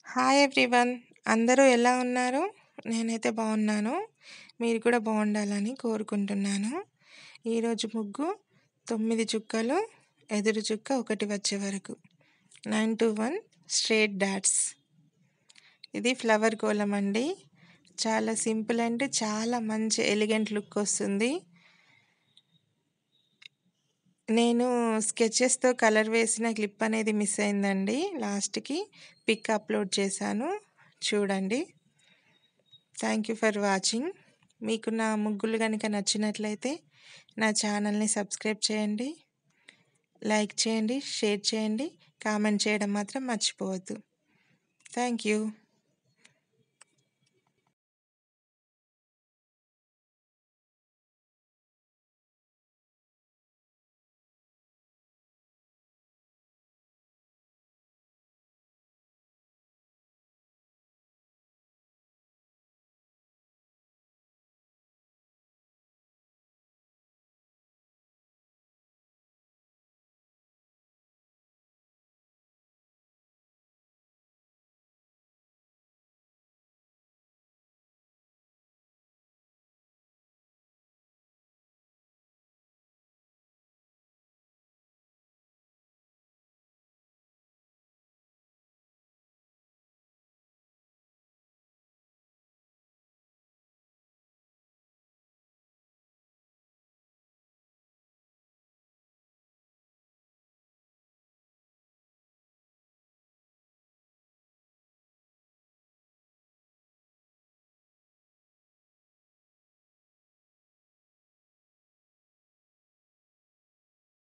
Hi everyone. అందరూ ఎలా ఉన్నారు? నేనైతే బాగున్నాను. మీరు కూడా బాగుండాలని కోరుకుంటున్నాను. ఈరోజు ముగ్గు 9 చుక్కలు, ఎదురు చుక్క ఒకటి వచ్చే వరకు 9 to 1 స్ట్రేట్ డాట్స్. ఇది ఫ్లవర్ కోలం అండి. చాలా సింపుల్ అండ్ చాలా మంచి ఎలిగెంట్ లుక్ వస్తుంది. నేను స్కెచెస్తో కలర్ వేసిన క్లిప్ అనేది మిస్ అయిందండి. లాస్ట్కి పిక్ అప్లోడ్ చేశాను, చూడండి. Thank you for watching. మీకు నా ముగ్గులు కనుక నచ్చినట్లయితే నా ఛానల్ని సబ్స్క్రైబ్ చేయండి, లైక్ చేయండి, షేర్ చేయండి, కామెంట్ చేయడం మాత్రం మర్చిపోవద్దు. Thank you.